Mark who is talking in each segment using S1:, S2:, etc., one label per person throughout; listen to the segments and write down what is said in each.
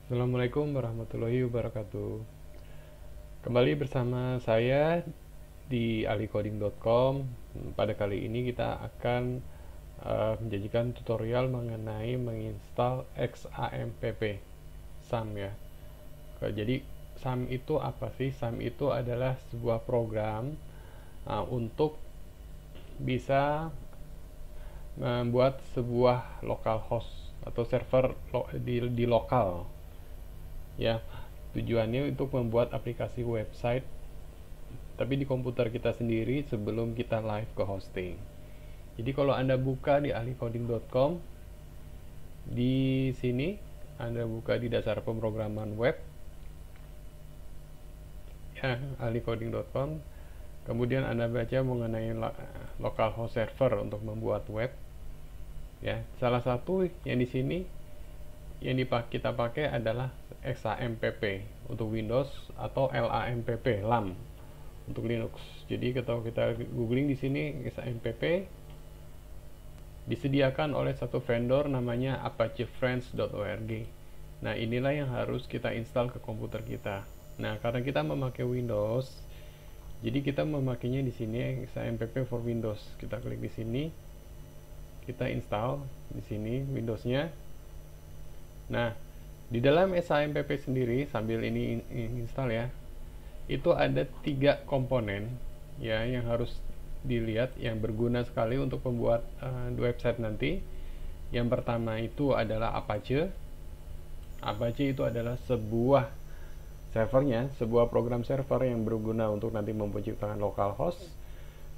S1: Assalamualaikum warahmatullahi wabarakatuh. Kembali bersama saya di alicoding.com. Pada kali ini kita akan menjanjikan tutorial mengenai menginstal XAMPP SAM ya. Jadi SAM itu apa sih? SAM itu adalah sebuah program untuk bisa membuat sebuah localhost atau server di lokal ya. Tujuannya untuk membuat aplikasi website tapi di komputer kita sendiri sebelum kita live ke hosting. Jadi kalau Anda buka di alicoding.com, di sini Anda buka di dasar pemrograman web ya, alicoding.com. Kemudian Anda baca mengenai localhost server untuk membuat web ya. Salah satu yang di sini yang kita pakai adalah XAMPP untuk Windows atau LAMPP untuk Linux. Jadi kalau kita googling di sini XAMPP disediakan oleh satu vendor namanya apachefriends.org. Nah, inilah yang harus kita install ke komputer kita. Nah, karena kita memakai Windows, jadi kita memakainya di sini XAMPP for Windows. Kita klik di sini, kita install di sini Windowsnya. Nah, di dalam XAMPP sendiri sambil ini install ya, itu ada 3 komponen ya yang harus dilihat yang berguna sekali untuk membuat website nanti. Yang pertama itu adalah Apache. Apache itu adalah sebuah servernya, sebuah program server yang berguna untuk nanti menciptakan localhost.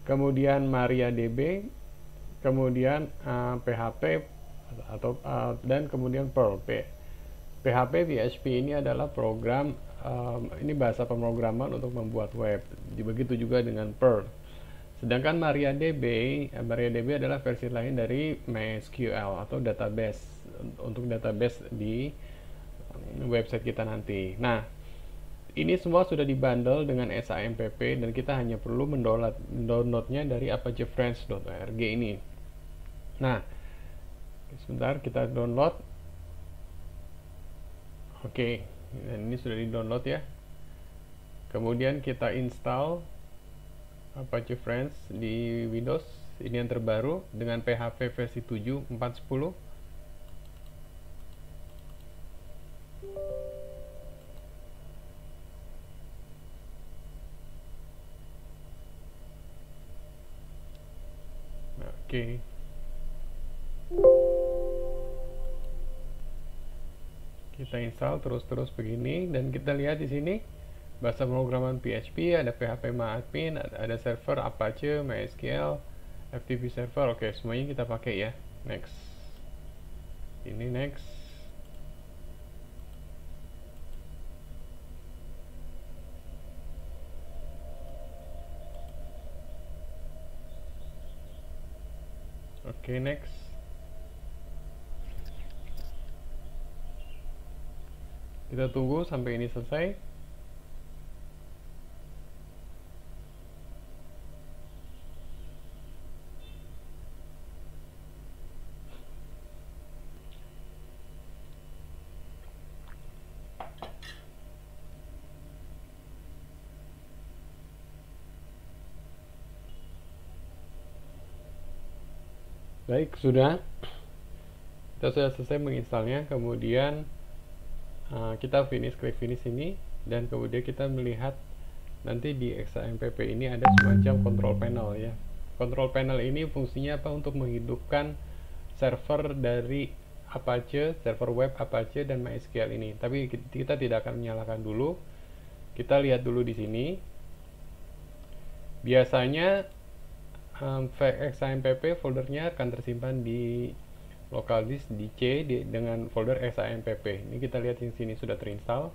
S1: Kemudian MariaDB, kemudian PHP atau dan kemudian Perl. PHP ini adalah program ini bahasa pemrograman untuk membuat web. Begitu juga dengan Perl. Sedangkan MariaDB adalah versi lain dari MySQL atau database untuk database di website kita nanti. Nah, ini semua sudah dibundle dengan XAMPP dan kita hanya perlu mendownloadnya dari apachefriends.org ini. Nah, sebentar kita download. Oke, dan ini sudah di-download ya. Kemudian kita install Apache Friends di Windows. Ini yang terbaru dengan PHP versi 7.4.10. Oke. Kita install terus begini dan kita lihat di sini bahasa pemrograman PHP, ada PHP-MyAdmin, ada server Apache, MySQL, FTP server. Oke, semuanya kita pakai ya. Next. Ini next. Oke, next. Kita tunggu sampai ini selesai. Baik, sudah. Kita sudah selesai menginstalnya. Kemudian kita klik finish ini, dan kemudian kita melihat nanti di XAMPP ini ada semacam control panel ya. Control panel ini fungsinya apa? Untuk menghidupkan server dari Apache, server web Apache dan MySQL ini. Tapi kita tidak akan menyalakan dulu. Kita lihat dulu di sini. Biasanya XAMPP foldernya akan tersimpan di local disk di C dengan folder XAMPP. Ini kita lihat di sini sudah terinstall.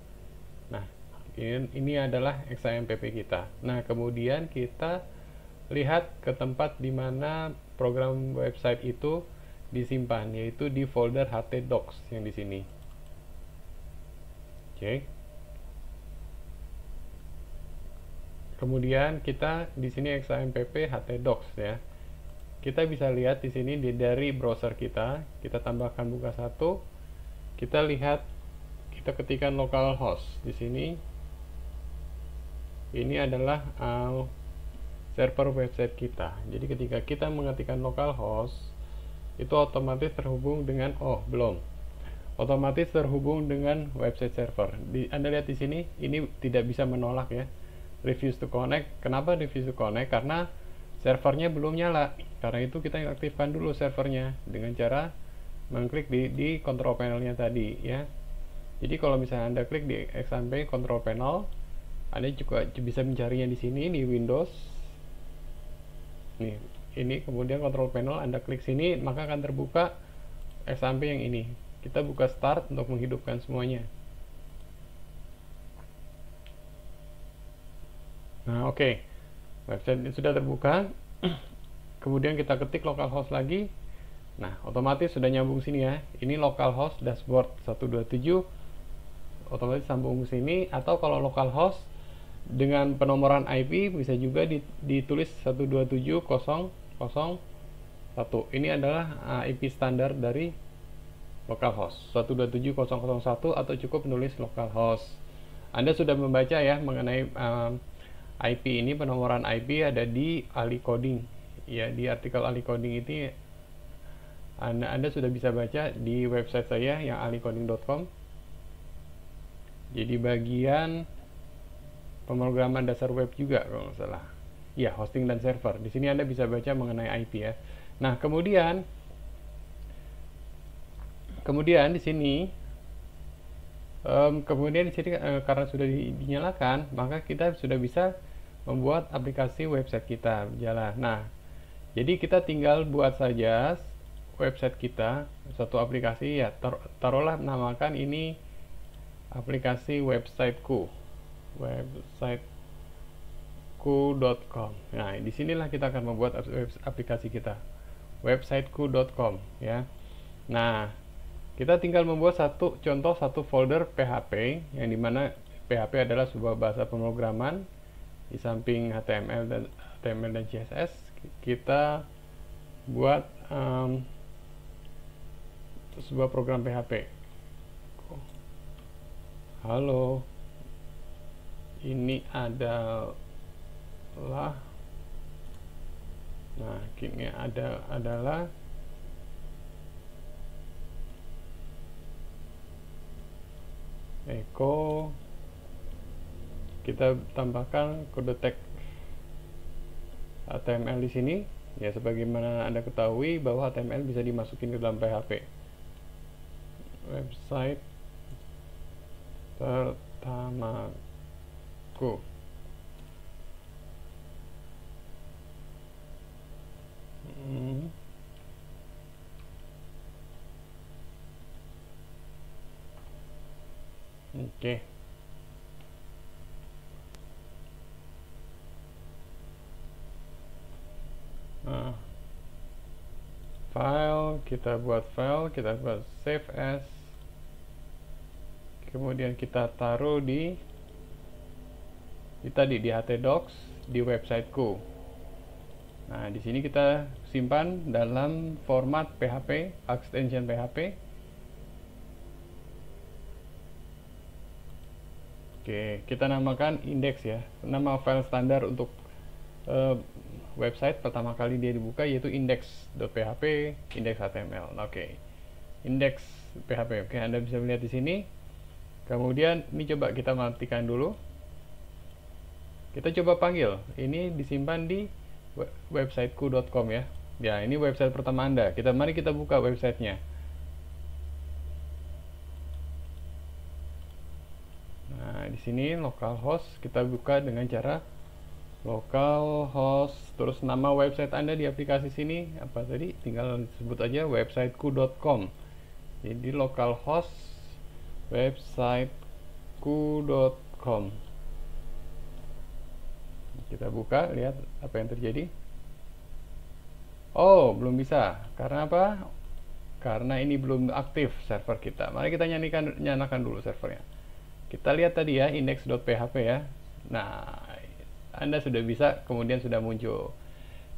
S1: Nah, ini adalah XAMPP kita. Nah, kemudian kita lihat ke tempat di mana program website itu disimpan, yaitu di folder htdocs yang di sini. Oke. Kemudian kita di sini XAMPP htdocs ya. Kita bisa lihat di sini dari browser kita tambahkan buka satu, kita lihat kita ketikkan localhost di sini. Ini adalah server website kita. Jadi ketika kita mengetikkan localhost, itu otomatis terhubung dengan otomatis terhubung dengan website server. Anda lihat di sini, ini tidak bisa menolak ya. Refuse to connect. Kenapa refuse to connect? Karena servernya belum nyala. Karena itu kita aktifkan dulu servernya dengan cara mengklik di control panelnya tadi ya. Jadi kalau misalnya Anda klik di XAMPP control panel, Anda juga bisa mencarinya di sini di Windows. Nih, ini kemudian control panel, Anda klik sini, maka akan terbuka XAMPP yang ini. Kita buka start untuk menghidupkan semuanya. Nah, oke. Website ini sudah terbuka. Kemudian kita ketik localhost lagi. Nah, otomatis sudah nyambung sini ya. Ini localhost dashboard 127. Otomatis sambung sini. Atau kalau localhost dengan penomoran IP bisa juga ditulis 127.0.0.1. Ini adalah IP standar dari localhost 127.0.0.1 atau cukup menulis localhost. Anda sudah membaca ya mengenai IP ini, penomoran IP ada di Ali Coding ya, di artikel Ali Coding ini Anda sudah bisa baca di website saya yang alicoding.com. Jadi bagian pemrograman dasar web juga kalau nggak salah ya, hosting dan server. Di sini Anda bisa baca mengenai IP ya. Nah, kemudian di sini karena sudah dinyalakan, maka kita sudah bisa membuat aplikasi website kita berjalan. Nah, jadi kita tinggal buat saja website kita satu aplikasi ya. Taruhlah namakan ini aplikasi websiteku.com. Nah, disinilah kita akan membuat aplikasi kita websiteku.com ya. Nah, kita tinggal membuat satu folder PHP yang dimana PHP adalah sebuah bahasa pemrograman. Di samping HTML dan CSS, kita buat sebuah program PHP. Halo, ini adalah, nah ini adalah echo. Kita tambahkan kode tag HTML di sini ya, sebagaimana Anda ketahui bahwa HTML bisa dimasukin ke dalam PHP. Website pertamaku. Oke. Nah, kita buat save as, kemudian kita taruh di htdocs di websiteku. Nah, di sini kita simpan dalam format PHP, extension PHP. Oke, kita namakan index ya, nama file standar untuk website pertama kali dia dibuka, yaitu index.php, index.html. Oke, index PHP. Oke, Anda bisa melihat di sini. Kemudian ini coba kita matikan dulu. Kita coba panggil. Ini disimpan di websiteku.com ya. Ya, ini website pertama Anda. Mari kita buka websitenya. Nah, di sini localhost kita buka dengan cara localhost, terus nama website Anda di aplikasi sini apa tadi, tinggal sebut aja websiteku.com. Jadi localhost websiteku.com. Kita buka, lihat apa yang terjadi. Oh, belum bisa. Karena apa? Karena ini belum aktif server kita. Mari kita nyalakan dulu servernya. Kita lihat tadi ya, index.php ya. Nah, Anda sudah bisa, kemudian sudah muncul.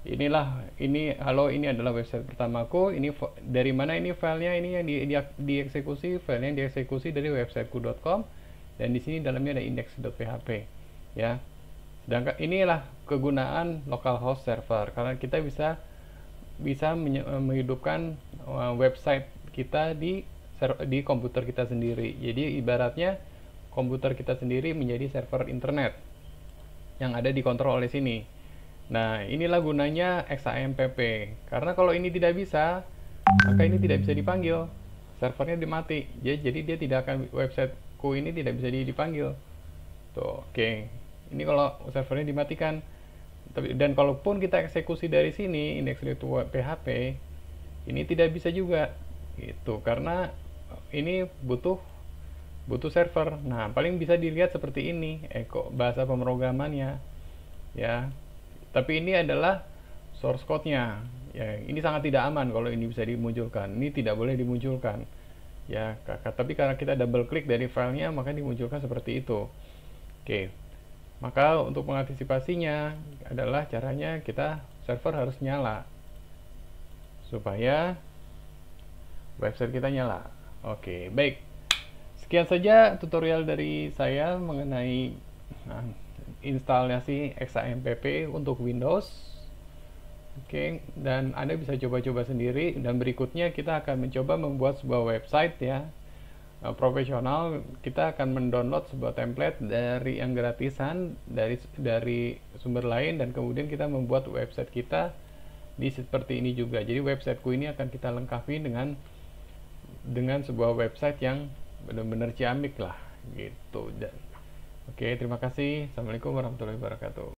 S1: ini halo, ini adalah website pertamaku, ini dari mana ini filenya, ini yang dieksekusi, filenya yang dieksekusi dari websiteku.com, dan di sini dalamnya ada index.php ya. Sedangkan inilah kegunaan localhost server, karena kita bisa menghidupkan website kita di komputer kita sendiri. Jadi ibaratnya komputer kita sendiri menjadi server internet yang ada dikontrol oleh sini. Nah, inilah gunanya XAMPP. Karena kalau ini tidak bisa, maka ini tidak bisa dipanggil. Servernya dimati. Jadi dia tidak akan, websiteku ini tidak bisa dipanggil. Tuh, oke. Ini kalau servernya dimatikan. Dan kalaupun kita eksekusi dari sini index.php, ini tidak bisa juga. Gitu. Karena ini butuh server. Nah, paling bisa dilihat seperti ini, bahasa pemrogramannya. Ya. Tapi ini adalah source code-nya. Ya, ini sangat tidak aman kalau ini bisa dimunculkan. Ini tidak boleh dimunculkan. Ya, tapi karena kita double klik dari filenya, maka dimunculkan seperti itu. Oke. Maka untuk mengantisipasinya adalah caranya kita server harus nyala supaya website kita nyala. Oke, baik. Sekian saja tutorial dari saya mengenai instalasi XAMPP untuk Windows. Oke, dan Anda bisa coba-coba sendiri, dan berikutnya kita akan mencoba membuat sebuah website ya profesional. Kita akan mendownload sebuah template dari yang gratisan dari sumber lain, dan kemudian kita membuat website kita seperti ini juga. Jadi websiteku ini akan kita lengkapi dengan sebuah website yang benar-benar ciamik lah gitu. Oke, terima kasih. Assalamualaikum warahmatullahi wabarakatuh.